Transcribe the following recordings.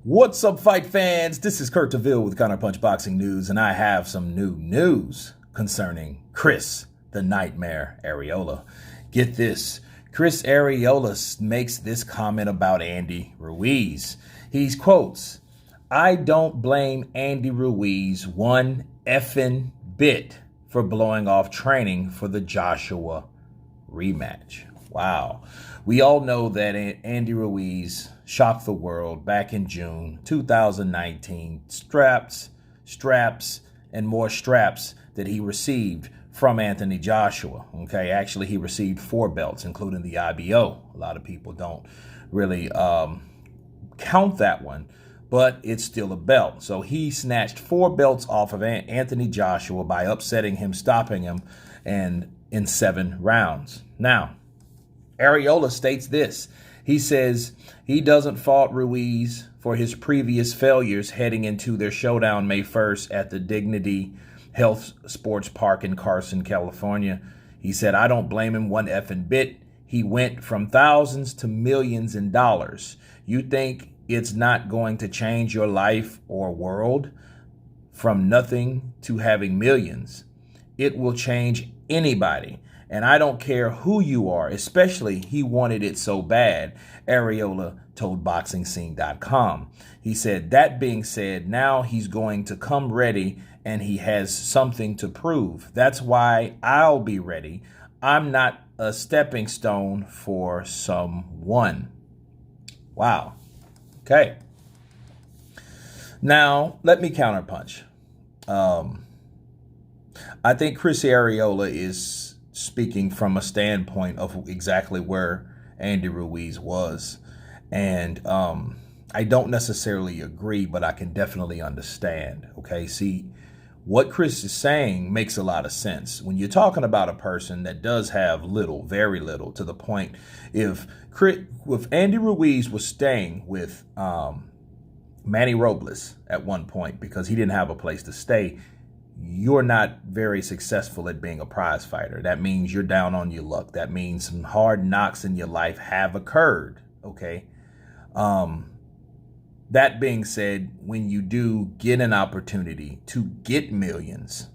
What's up, fight fans? This is Kurt DeVille with Counterpunch Boxing News, and I have some new news concerning Chris the Nightmare Arreola. Get this. Chris Arreola makes this comment about Andy Ruiz. He quotes, "I don't blame Andy Ruiz one effing bit for blowing off training for the Joshua rematch." Wow. We all know that Andy Ruiz shocked the world back in June 2019. Straps, and more straps that he received from Anthony Joshua. Okay, actually, he received 4 belts, including the IBO. A lot of people don't really count that one, but it's still a belt. So he snatched 4 belts off of Anthony Joshua by upsetting him, stopping him, and in 7 rounds. Now, Arreola states this. He says he doesn't fault Ruiz for his previous failures heading into their showdown May 1st at the Dignity Health Sports Park in Carson, California. He said, "I don't blame him one effing bit. He went from thousands to millions in dollars. You think it's not going to change your life or world from nothing to having millions? It will change anybody. And I don't care who you are, especially he wanted it so bad," Arreola told BoxingScene.com. He said, "That being said, now he's going to come ready and he has something to prove. That's why I'll be ready. I'm not a stepping stone for someone." Wow. Okay. Now, let me counterpunch. I think Chris Arreola is speaking from a standpoint of exactly where Andy Ruiz was. And I don't necessarily agree, but I can definitely understand. Okay, see, what Chris is saying makes a lot of sense. When you're talking about a person that does have little, very little, to the point, if Andy Ruiz was staying with Manny Robles at one point because he didn't have a place to stay, you're not very successful at being a prize fighter. That means you're down on your luck. That means some hard knocks in your life have occurred, okay? That being said, when you do get an opportunity to get millions,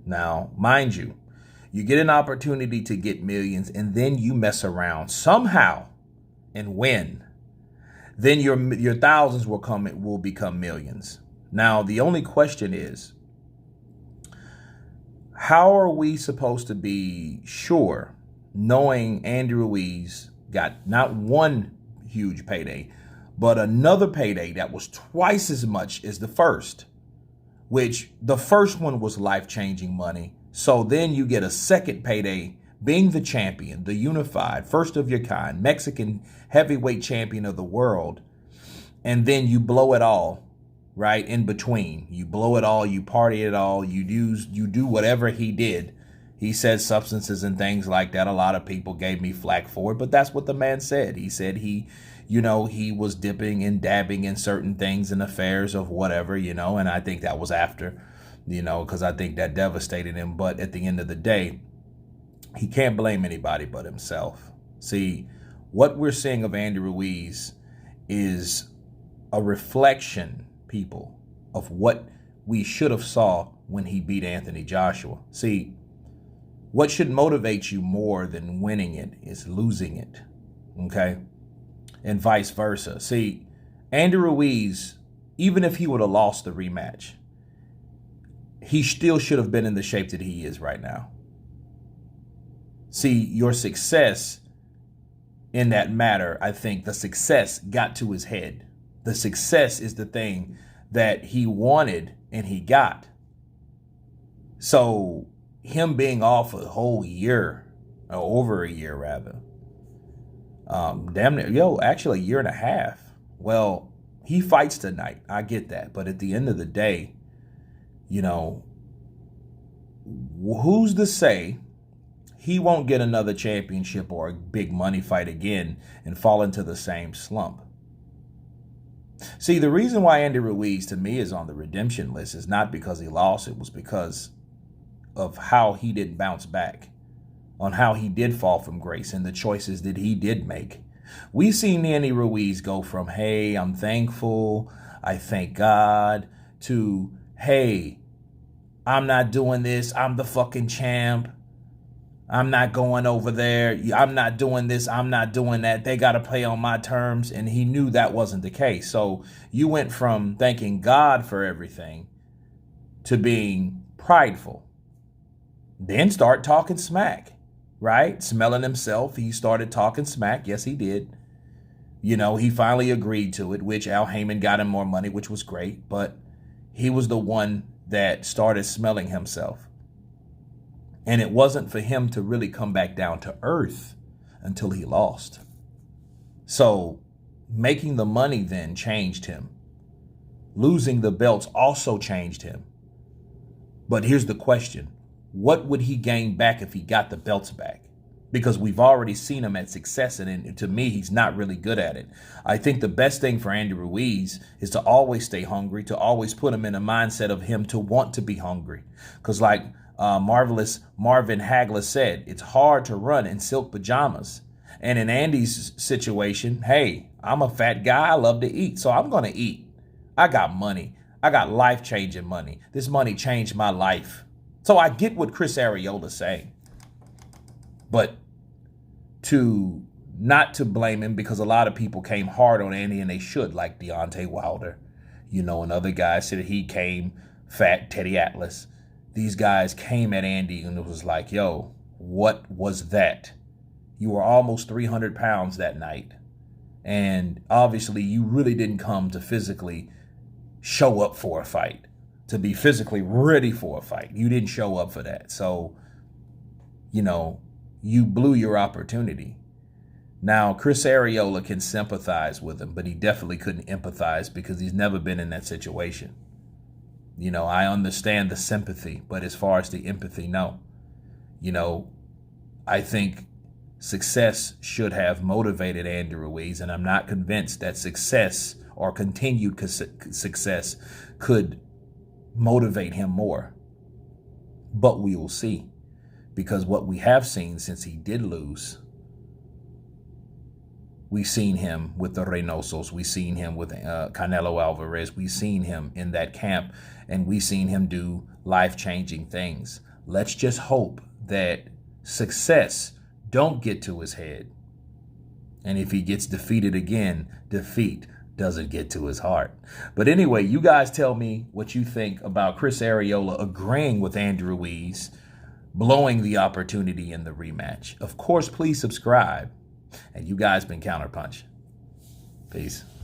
now, mind you, you get an opportunity to get millions and then you mess around somehow and win, then your thousands will become millions. Now, the only question is, how are we supposed to be sure, knowing Andy Ruiz got not one huge payday, but another payday that was twice as much as the first, which the first one was life-changing money. So then you get a second payday being the champion, the unified, first of your kind, Mexican heavyweight champion of the world, and then you blow it all. Right in between, you blow it all, you party it all, you do whatever he did. He said substances and things like that. A lot of people gave me flack for it, but that's what the man said. He said he was dipping and dabbing in certain things and affairs of whatever, and I think that was after, because I think that devastated him. But at the end of the day, he can't blame anybody but himself. See, what we're seeing of Andy Ruiz is a reflection, people, of what we should have saw when he beat Anthony Joshua. See, what should motivate you more than winning it is losing it, okay? And vice versa. See, Andy Ruiz, even if he would have lost the rematch, he still should have been in the shape that he is right now. See, your success in that matter, I think the success got to his head. The success is the thing that he wanted and he got. So him being off a whole year, or over a year rather, damn near, actually a year and a half. Well, he fights tonight. I get that. But at the end of the day, who's to say he won't get another championship or a big money fight again and fall into the same slump? See, the reason why Andy Ruiz, to me, is on the redemption list is not because he lost. It was because of how he didn't bounce back, on how he did fall from grace and the choices that he did make. We've seen Andy Ruiz go from, hey, I'm thankful, I thank God, to, hey, I'm not doing this, I'm the fucking champ. I'm not going over there. I'm not doing this. I'm not doing that. They got to play on my terms. And he knew that wasn't the case. So you went from thanking God for everything to being prideful. Then start talking smack, right? Smelling himself. He started talking smack. Yes, he did. You know, he finally agreed to it, which Al Heyman got him more money, which was great. But he was the one that started smelling himself. And it wasn't for him to really come back down to earth until he lost. So making the money then changed him. Losing the belts also changed him. But here's the question. What would he gain back if he got the belts back? Because we've already seen him at success, and to me, he's not really good at it. I think the best thing for Andy Ruiz is to always stay hungry, to always put him in a mindset of him to want to be hungry. Because like Marvelous Marvin Hagler said, it's hard to run in silk pajamas. And in Andy's situation, hey, I'm a fat guy. I love to eat, so I'm going to eat. I got money. I got life-changing money. This money changed my life. So I get what Chris Arreola's saying. But not to blame him, because a lot of people came hard on Andy, and they should, like Deontay Wilder, you know, and other guys said he came fat, Teddy Atlas. These guys came at Andy and it was like, yo, what was that? You were almost 300 pounds that night. And obviously you really didn't come to physically show up for a fight, to be physically ready for a fight. You didn't show up for that. So, you know, you blew your opportunity. Now, Chris Arreola can sympathize with him, but he definitely couldn't empathize because he's never been in that situation. You know, I understand the sympathy, but as far as the empathy, no. You know, I think success should have motivated Andy Ruiz, and I'm not convinced that success or continued success could motivate him more. But we will see, because what we have seen since he did lose, we've seen him with the Reynosos. We've seen him with Canelo Alvarez. We've seen him in that camp, and we've seen him do life-changing things. Let's just hope that success don't get to his head. And if he gets defeated again, defeat doesn't get to his heart. But anyway, you guys tell me what you think about Chris Arreola agreeing with Andy Ruiz, blowing the opportunity in the rematch. Of course, please subscribe. And you guys been Counterpunch. Peace.